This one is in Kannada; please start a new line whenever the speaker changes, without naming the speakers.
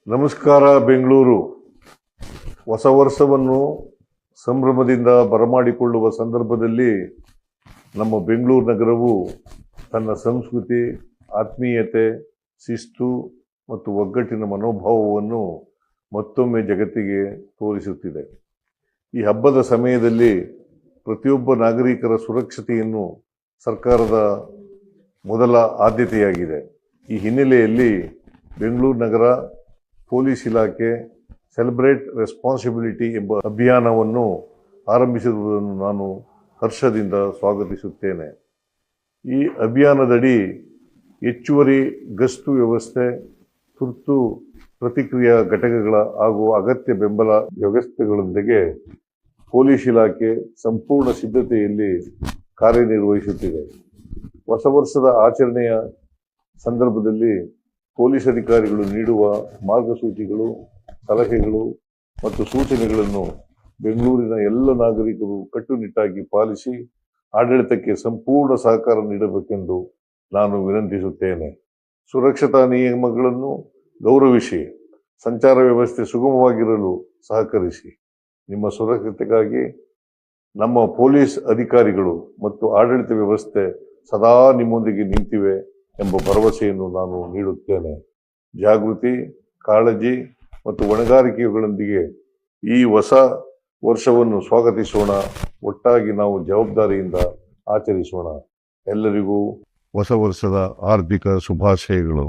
ನಮಸ್ಕಾರ ಬೆಂಗಳೂರು. ಹೊಸ ವರ್ಷವನ್ನು ಸಂಭ್ರಮದಿಂದ ಬರಮಾಡಿಕೊಳ್ಳುವ ಸಂದರ್ಭದಲ್ಲಿ ನಮ್ಮ ಬೆಂಗಳೂರು ನಗರವು ತನ್ನ ಸಂಸ್ಕೃತಿ, ಆತ್ಮೀಯತೆ, ಶಿಸ್ತು ಮತ್ತು ಒಗ್ಗಟ್ಟಿನ ಮನೋಭಾವವನ್ನು ಮತ್ತೊಮ್ಮೆ ಜಗತ್ತಿಗೆ ತೋರಿಸುತ್ತಿದೆ. ಈ ಹಬ್ಬದ ಸಮಯದಲ್ಲಿ ಪ್ರತಿಯೊಬ್ಬ ನಾಗರಿಕರ ಸುರಕ್ಷತೆಯನ್ನು ಸರ್ಕಾರದ ಮೊದಲ ಆದ್ಯತೆಯಾಗಿದೆ. ಈ ಹಿನ್ನೆಲೆಯಲ್ಲಿ ಬೆಂಗಳೂರು ನಗರ ಪೊಲೀಸ್ ಇಲಾಖೆ ಸೆಲೆಬ್ರೇಟ್ ರೆಸ್ಪಾನ್ಸಿಬಿಲಿಟಿ ಎಂಬ ಅಭಿಯಾನವನ್ನು ಆರಂಭಿಸಿರುವುದನ್ನು ನಾನು ಹರ್ಷದಿಂದ ಸ್ವಾಗತಿಸುತ್ತೇನೆ. ಈ ಅಭಿಯಾನದಡಿ ಹೆಚ್ಚುವರಿ ಗಸ್ತು ವ್ಯವಸ್ಥೆ, ತುರ್ತು ಪ್ರತಿಕ್ರಿಯಾ ಘಟಕಗಳ ಹಾಗೂ ಅಗತ್ಯ ಬೆಂಬಲ ವ್ಯವಸ್ಥೆಗಳೊಂದಿಗೆ ಪೊಲೀಸ್ ಇಲಾಖೆ ಸಂಪೂರ್ಣ ಸಿದ್ಧತೆಯಲ್ಲಿ ಕಾರ್ಯನಿರ್ವಹಿಸುತ್ತಿದೆ. ಹೊಸ ವರ್ಷದ ಆಚರಣೆಯ ಸಂದರ್ಭದಲ್ಲಿ ಪೊಲೀಸ್ ಅಧಿಕಾರಿಗಳು ನೀಡುವ ಮಾರ್ಗಸೂಚಿಗಳು, ಸಲಹೆಗಳು ಮತ್ತು ಸೂಚನೆಗಳನ್ನು ಬೆಂಗಳೂರಿನ ಎಲ್ಲ ನಾಗರಿಕರು ಕಟ್ಟುನಿಟ್ಟಾಗಿ ಪಾಲಿಸಿ ಆಡಳಿತಕ್ಕೆ ಸಂಪೂರ್ಣ ಸಹಕಾರ ನೀಡಬೇಕೆಂದು ನಾನು ವಿನಂತಿಸುತ್ತೇನೆ. ಸುರಕ್ಷತಾ ನಿಯಮಗಳನ್ನು ಗೌರವಿಸಿ ಸಂಚಾರ ವ್ಯವಸ್ಥೆ ಸುಗಮವಾಗಿರಲು ಸಹಕರಿಸಿ. ನಿಮ್ಮ ಸುರಕ್ಷತೆಗಾಗಿ ನಮ್ಮ ಪೊಲೀಸ್ ಅಧಿಕಾರಿಗಳು ಮತ್ತು ಆಡಳಿತ ವ್ಯವಸ್ಥೆ ಸದಾ ನಿಮ್ಮೊಂದಿಗೆ ನಿಂತಿವೆ ಎಂಬ ಭರವಸೆಯನ್ನು ನಾನು ನೀಡುತ್ತೇನೆ. ಜಾಗೃತಿ, ಕಾಳಜಿ ಮತ್ತು ಹೊಣೆಗಾರಿಕೆಗಳೊಂದಿಗೆ ಈ ಹೊಸ ವರ್ಷವನ್ನು ಸ್ವಾಗತಿಸೋಣ. ಒಟ್ಟಾಗಿ ನಾವು ಜವಾಬ್ದಾರಿಯಿಂದ ಆಚರಿಸೋಣ. ಎಲ್ಲರಿಗೂ ಹೊಸ ವರ್ಷದ ಹಾರ್ದಿಕ ಶುಭಾಶಯಗಳು.